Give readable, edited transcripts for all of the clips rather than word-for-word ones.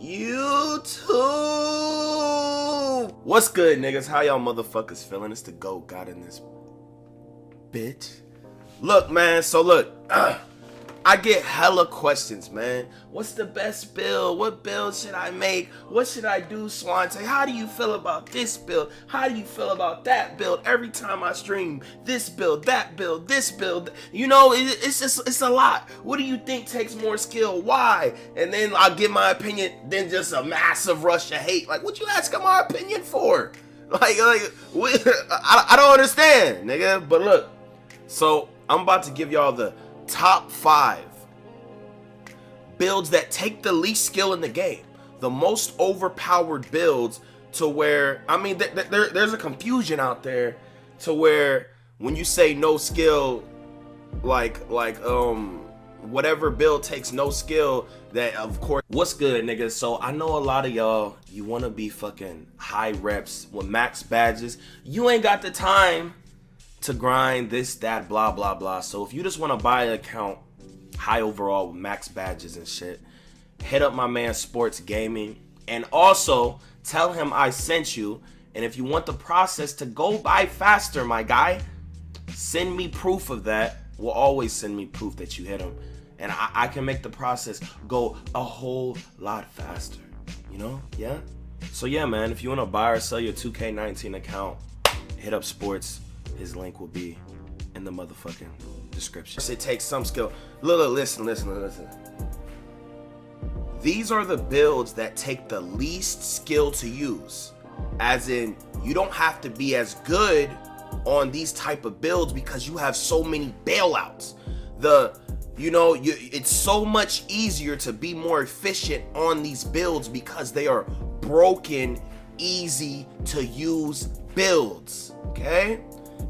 YouTube. What's good, niggas? How y'all motherfuckers feeling? It's the GOAT God in this bitch. Look, man, so look, I get hella questions, man. What's the best build? What build should I make? What should I do, Swante? How do you feel about this build? How do you feel about that build? Every time I stream, this build, that build, this build. You know, it's a lot. What do you think takes more skill? Why? And then I'll give my opinion, then just a massive rush of hate. Like, what you asking my opinion for? I don't understand, nigga. But look, so I'm about to give y'all the top 5 builds that take the least skill in the game, the most overpowered builds, to where, I mean, there's a confusion out there to where when you say no skill, like whatever build takes no skill, that of course. What's good, niggas? So I know a lot of y'all, you want to be fucking high reps with max badges. You ain't got the time to grind this, that, blah, blah, blah. So if you just want to buy an account, high overall with max badges and shit, hit up my man Sports Gaming, and also tell him I sent you. And if you want the process to go by faster, my guy, send me proof of that. Will always send me proof that you hit him, and I can make the process go a whole lot faster, you know? Yeah. So yeah, man, if you want to buy or sell your 2K19 account, hit up Sports. His link will be in the motherfucking description. It takes some skill. Look, listen. These are the builds that take the least skill to use. As in, you don't have to be as good on these type of builds because you have so many bailouts. It's so much easier to be more efficient on these builds because they are broken, easy to use builds, okay?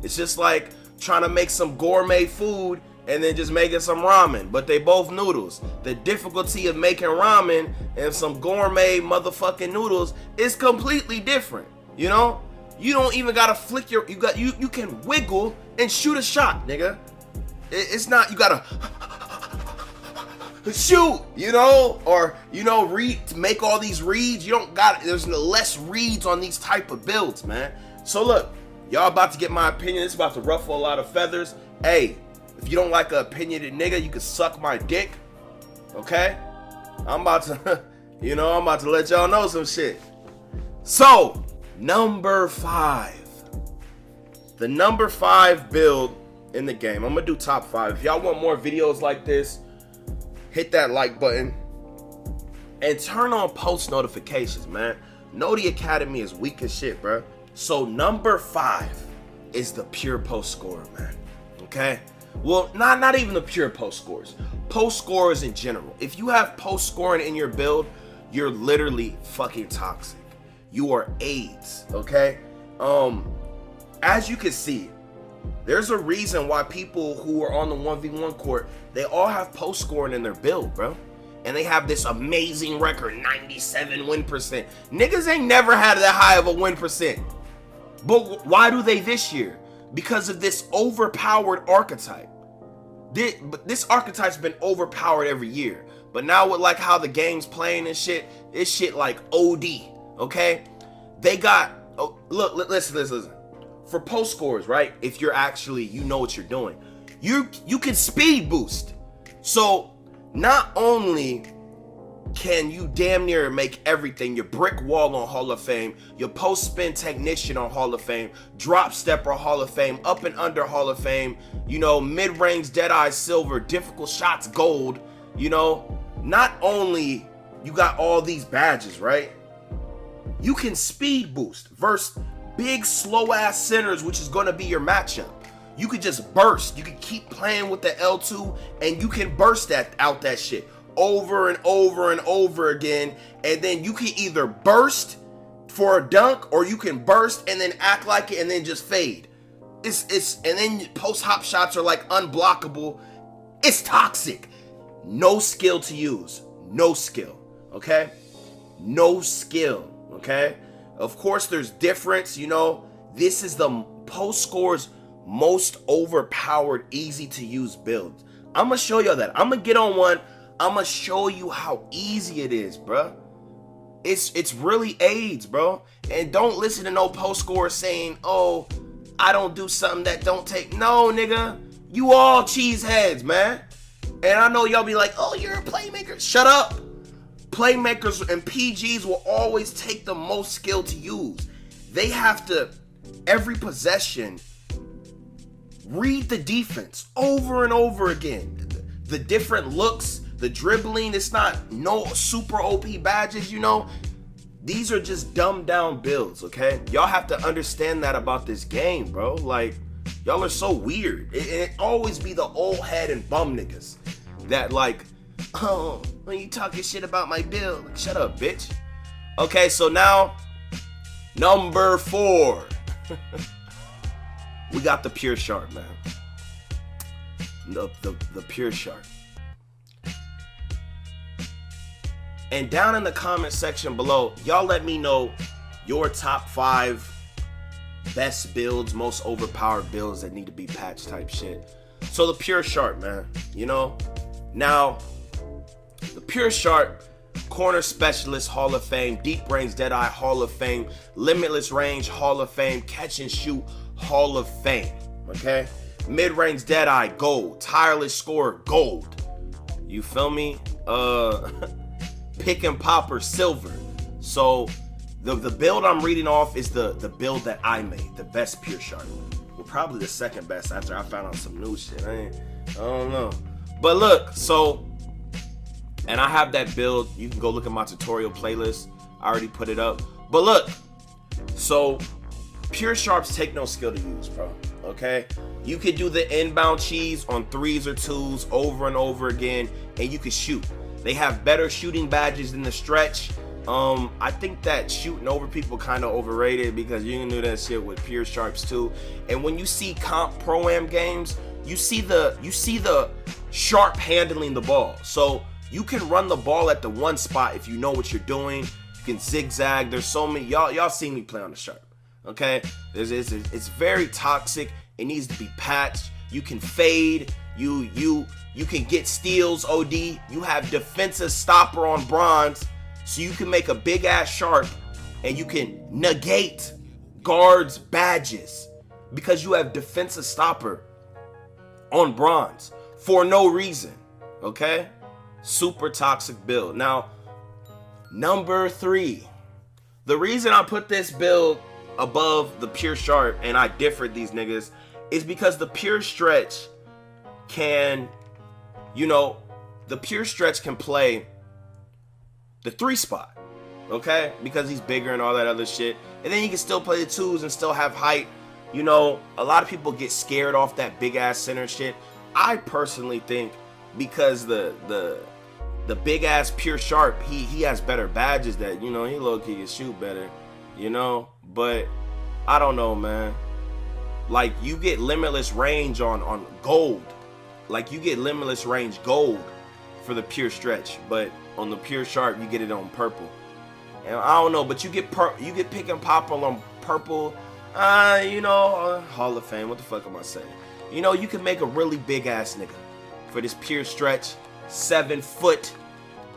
It's just like trying to make some gourmet food and then just making some ramen, but they both noodles. The difficulty of making ramen and some gourmet motherfucking noodles is completely different, you know? You don't even gotta flick you can wiggle and shoot a shot, nigga. It's not, you gotta shoot, you know, or, you know, make all these reads. You don't got, there's less reads on these type of builds, man. So look, y'all about to get my opinion. It's about to ruffle a lot of feathers. Hey, if you don't like an opinionated nigga, you can suck my dick, okay? I'm about to, you know, I'm about to let y'all know some shit. So, number 5. The number 5 build in the game. I'm gonna do top 5. If y'all want more videos like this, hit that like button and turn on post notifications, man. Know the academy is weak as shit, bro. So number 5 is the pure post scorer, man. Okay? Well, not even the pure post scorers. Post scorers in general. If you have post scoring in your build, you're literally fucking toxic. You are AIDS, okay? As you can see, there's a reason why people who are on the 1v1 court, they all have post scoring in their build, bro. And they have this amazing record, 97 win percent. Niggas ain't never had that high of a win percent. But why do they this year? Because of this overpowered archetype. This archetype's been overpowered every year. But now with like how the game's playing and shit, it's shit like OD, okay? They got, look, listen. For post scores, right? If you're actually, you know what you're doing. You can speed boost. So not only can you damn near make everything, your brick wall on Hall of Fame, your post spin technician on Hall of Fame, drop stepper Hall of Fame, up and under Hall of Fame, you know, mid-range Deadeye silver, difficult shots gold, you know, not only you got all these badges, right? You can speed boost versus big slow ass centers, which is going to be your matchup. You could just burst. You can keep playing with the L2 and you can burst out that shit over and over and over again. And then you can either burst for a dunk or you can burst and then act like it and then just fade. And then post hop shots are like unblockable. It's toxic. No skill to use. No skill. Okay? No skill. Okay? Of course, there's difference, you know. This is the post score's most overpowered, easy to use build. I'm gonna show y'all that. I'm gonna get on one. I'm gonna show you how easy it is, bruh. It's really AIDS, bro. And don't listen to no post scorer saying, oh, I don't do something that don't take. No, nigga. You all cheeseheads, man. And I know y'all be like, oh, you're a playmaker. Shut up. Playmakers and PGs will always take the most skill to use. They have to, every possession, read the defense over and over again. The different looks, the dribbling, it's not no super OP badges, you know. These are just dumbed down builds, okay? Y'all have to understand that about this game, bro. Like, y'all are so weird. It always be the old head and bum niggas that like, oh, when you talking shit about my build, like, shut up, bitch. Okay, so now, number 4. We got the Pure Sharp, man. The Pure Sharp. And down in the comment section below, y'all let me know your top 5 best builds, most overpowered builds that need to be patched type shit. So the Pure Sharp, man, you know. Now, the Pure Sharp, corner specialist, Hall of Fame, deep range Deadeye, Hall of Fame, limitless range, Hall of Fame, catch and shoot, Hall of Fame, okay? Mid-range Deadeye, gold. Tireless scorer, gold. You feel me? Pick and popper, silver. So the build I'm reading off is the build that I made, the best Pure Sharp. Well, probably the second best after I found out some new shit. I don't know. But look, so, and I have that build. You can go look at my tutorial playlist. I already put it up. But look, so Pure Sharps take no skill to use, bro. Okay? You could do the inbound cheese on 3s or 2s over and over again, and you could shoot. They have better shooting badges than the stretch. I think that shooting over people kind of overrated because you can do that shit with Pure Sharps too. And when you see comp pro-am games, you see the sharp handling the ball. So you can run the ball at the one spot if you know what you're doing. You can zigzag. There's so many. Y'all seen me play on the Sharp. Okay? It's very toxic. It needs to be patched. You can fade. You can get steals, OD. You have defensive stopper on bronze. So you can make a big ass Sharp and you can negate guards' badges because you have defensive stopper on bronze for no reason. Okay? Super toxic build. Now, number 3. The reason I put this build above the Pure Sharp and I differed these niggas is because the Pure Stretch can, you know, the Pure Stretch can play the 3 spot, okay? Because he's bigger and all that other shit. And then he can still play the 2s and still have height. You know, a lot of people get scared off that big ass center shit. I personally think because the big ass Pure Sharp, he has better badges that, you know, he low-key can shoot better, you know? But I don't know, man. Like, you get limitless range on gold. Like, you get limitless range gold for the Pure Stretch, but on the Pure Sharp, you get it on purple. And I don't know, but you get pick and pop on purple. You know, Hall of Fame. What the fuck am I saying? You know, you can make a really big ass nigga for this Pure Stretch, 7 foot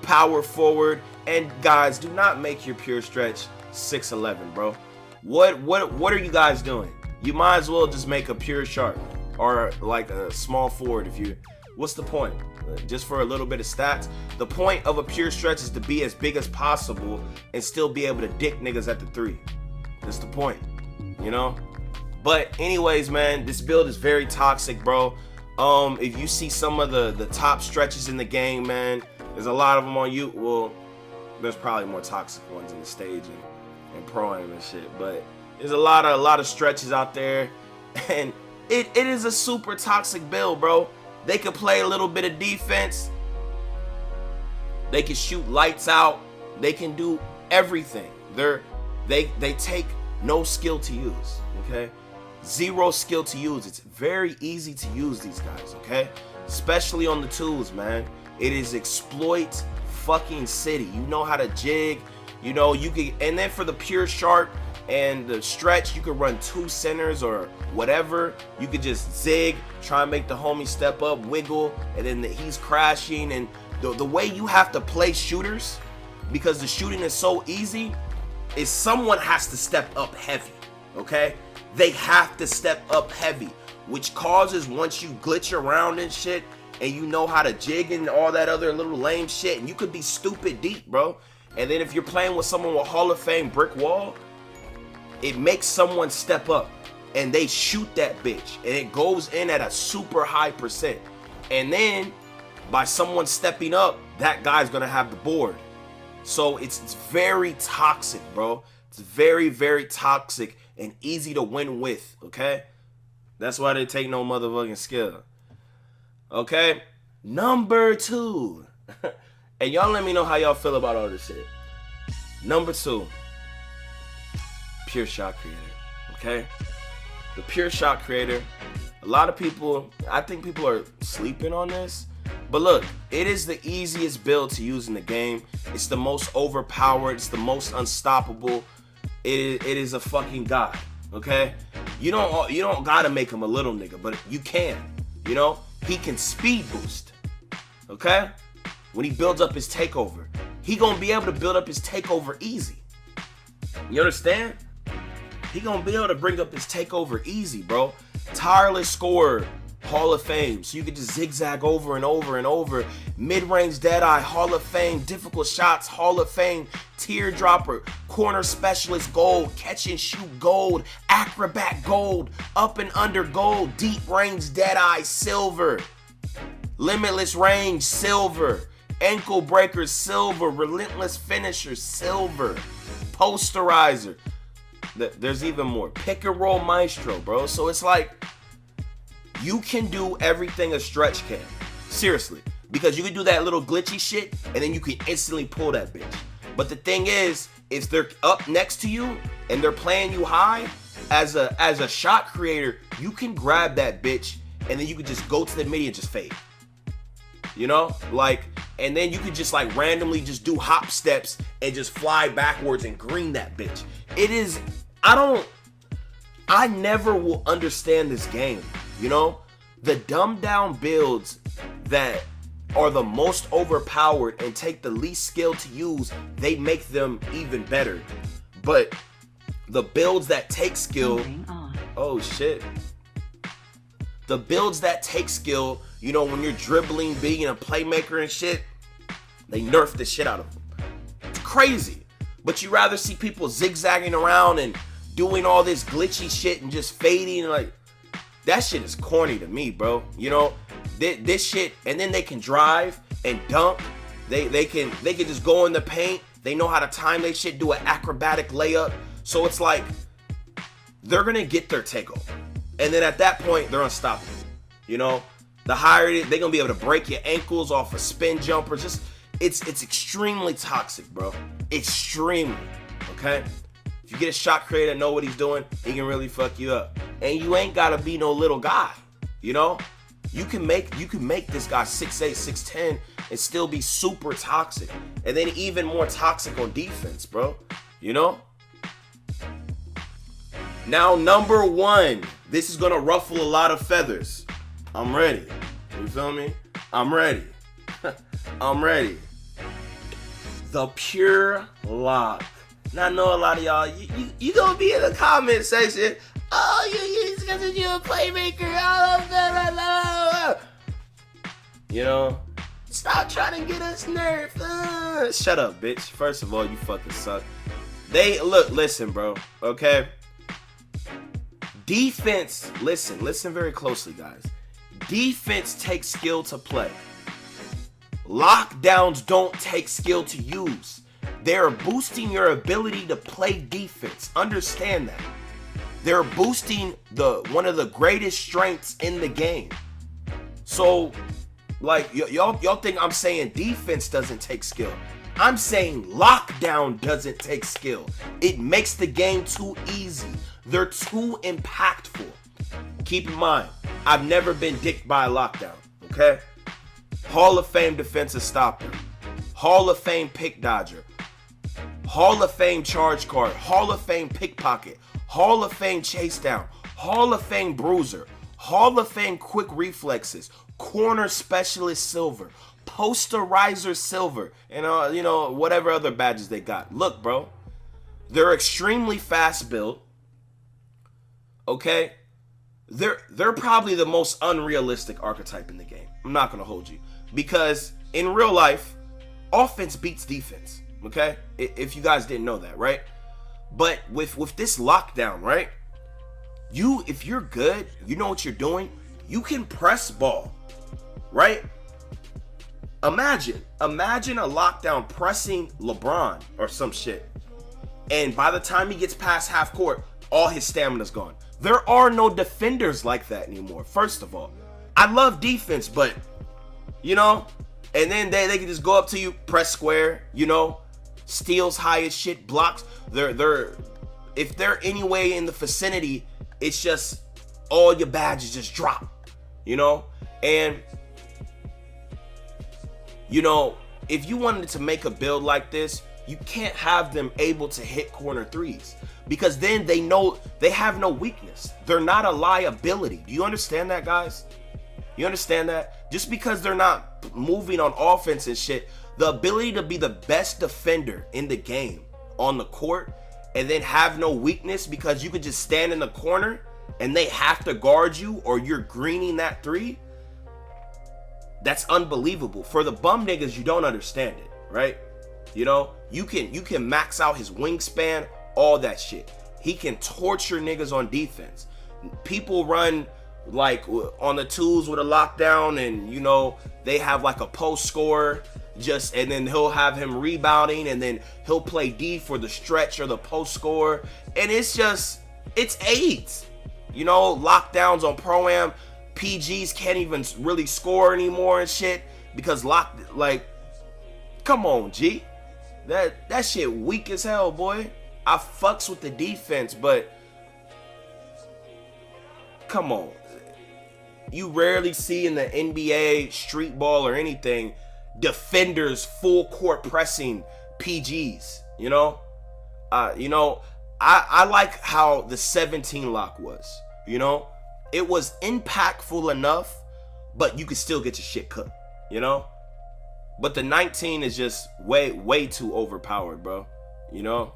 power forward. And guys, do not make your Pure Stretch 6'11", bro. What are you guys doing? You might as well just make a Pure Sharp or like a small forward if you. What's the point? Just for a little bit of stats. The point of a Pure Stretch is to be as big as possible and still be able to dick niggas at the 3. That's the point, you know? But anyways, man, this build is very toxic, bro. If you see some of the top stretches in the game, man, there's a lot of them on you. Well, there's probably more toxic ones in the stage and pro-am and shit. But there's a lot of stretches out there, and it is a super toxic build, bro. They can play a little bit of defense. They can shoot lights out. They can do everything. They take no skill to use, okay? 0 skill to use. It's very easy to use these guys, okay? Especially on the 2s, man. It is exploit fucking city. You know how to jig. You know, you can, and then for the Pure Sharp and the stretch, you could run 2 centers or whatever. You could just zig, try and make the homie step up, wiggle, and then he's crashing. And the way you have to play shooters because the shooting is so easy, is someone has to step up heavy, okay? They have to step up heavy, which causes, once you glitch around and shit, and you know how to jig and all that other little lame shit, and you could be stupid deep, bro. And then if you're playing with someone with Hall of Fame brick wall, it makes someone step up, and they shoot that bitch, and it goes in at a super high percent. And then, by someone stepping up, that guy's gonna have the board. So it's very toxic, bro. It's very, very toxic and easy to win with, okay? That's why they take no motherfucking skill. Okay? Number 2. And y'all let me know how y'all feel about all this shit. Number 2. Pure shot creator, okay? The pure shot creator. A lot of people, I think people are sleeping on this. But look, it is the easiest build to use in the game. It's the most overpowered. It's the most unstoppable. It is a fucking god, okay? You don't gotta make him a little nigga, but you can. You know, he can speed boost, okay? When he builds up his takeover, he gonna be able to build up his takeover easy. You understand? He gonna be able to bring up his takeover easy, bro. Tireless scorer. Hall of Fame, so you can just zigzag over and over and over. Mid-range Deadeye, Hall of Fame. Difficult shots, Hall of Fame. Teardropper, corner specialist, gold. Catch and shoot, gold. Acrobat, gold. Up and under, gold. Deep range Deadeye, silver. Limitless range, silver. Ankle breakers, silver. Relentless finisher, silver. Posterizer. There's even more. Pick and roll maestro, bro. So it's like, you can do everything a stretch can. Seriously. Because you can do that little glitchy shit, and then you can instantly pull that bitch. But the thing is, if they're up next to you, and they're playing you high, as a shot creator, you can grab that bitch, and then you can just go to the midi and just fade. You know? Like, and then you could just like randomly just do hop steps, and just fly backwards and green that bitch. It is, I never will understand this game. You know, the dumbed down builds that are the most overpowered and take the least skill to use, they make them even better. But the builds that take skill, oh shit. The builds that take skill, you know, when you're dribbling, being a playmaker and shit, they nerf the shit out of them. It's crazy. But you rather see people zigzagging around and doing all this glitchy shit and just fading, like, that shit is corny to me, bro. You know, this shit, and then they can drive and dunk. They can just go in the paint. They know how to time their shit, do an acrobatic layup. So it's like, they're gonna get their takeover. And then at that point, they're unstoppable. You know, the higher it is, they're gonna be able to break your ankles off a spin jumper. Just, it's extremely toxic, bro. Extremely, okay? If you get a shot creator that know what he's doing, he can really fuck you up. And you ain't gotta be no little guy, you know? You can make this guy 6'8", 6'10", and still be super toxic. And then even more toxic on defense, bro. You know? Now, number 1. This is gonna ruffle a lot of feathers. I'm ready. You feel me? I'm ready. I'm ready. The pure lock. Now, I know a lot of y'all, you gonna be in the comment section. Oh, it's because you're a playmaker. Oh, blah, blah, blah. You know, stop trying to get us nerfed. Shut up, bitch. First of all, you fucking suck. Listen, bro. Okay. Defense, listen very closely, guys. Defense takes skill to play. Lockdowns don't take skill to use. They're boosting your ability to play defense. Understand that. They're boosting one of the greatest strengths in the game. So, like, y'all think I'm saying defense doesn't take skill. I'm saying lockdown doesn't take skill. It makes the game too easy. They're too impactful. Keep in mind, I've never been dicked by a lockdown, okay? Hall of Fame defensive stopper. Hall of Fame pick dodger. Hall of Fame charge card. Hall of Fame pickpocket. Hall of Fame chase down. Hall of Fame bruiser. Hall of Fame quick reflexes. Corner specialist silver. Posterizer Silver, and you know, whatever other badges they got. Look, bro, they're extremely fast built. Okay, they're probably the most unrealistic archetype in the game. I'm not gonna hold you, because in real life, offense beats defense. Okay, if you guys didn't know that, right? But with this lockdown, right? If you're good, you know what you're doing. You can press ball, right? Imagine a lockdown pressing LeBron or some shit, and by the time he gets past half court, all his stamina's gone. There are no defenders like that anymore. First of all, I love defense, but you know, and then they can just go up to you, press square, you know, steals high as shit, blocks. If they're anyway in the vicinity, it's just all your badges just drop, you know. And you know, if you wanted to make a build like this, you can't have them able to hit corner threes, because then they know they have no weakness. They're not a liability. Do you understand that, guys? You understand that? Just because they're not moving on offense and shit, the ability to be the best defender in the game on the court and then have no weakness because you could just stand in the corner and they have to guard you or you're greening that three, that's unbelievable. For the bum niggas, you don't understand it, right? You know, you can max out his wingspan, all that shit. He can torture niggas on defense. People run like on the twos with a lockdown, and you know, they have like a post scorer, and then he'll have him rebounding, and then he'll play D for the stretch or the post scorer, and it's AIDS. You know, lockdowns on Pro-Am, PGs can't even really score anymore and shit because come on, G. That shit weak as hell, boy. I fucks with the defense, but come on. You rarely see in the NBA, street ball, or anything, defenders full court pressing PGs, you know? I like how the 17 lock was, you know? It was impactful enough, but you could still get your shit cooked, you know? But the 19 is just way too overpowered, bro, you know?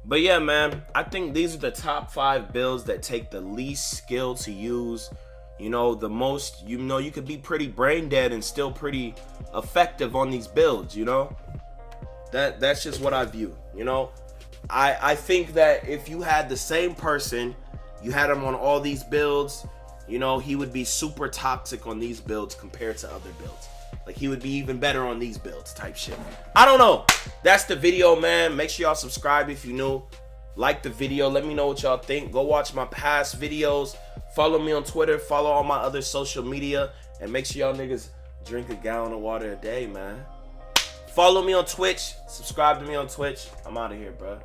But yeah, man, I think these are the top 5 builds that take the least skill to use. You know, the most, you know, you could be pretty brain dead and still pretty effective on these builds, you know? That's just what I view, you know? I think that if you had the same person, you had him on all these builds, you know, he would be super toxic on these builds compared to other builds. Like, he would be even better on these builds type shit. I don't know. That's the video, man. Make sure y'all subscribe if you're new. Like the video. Let me know what y'all think. Go watch my past videos. Follow me on Twitter. Follow all my other social media. And make sure y'all niggas drink a gallon of water a day, man. Follow me on Twitch. Subscribe to me on Twitch. I'm out of here, bro.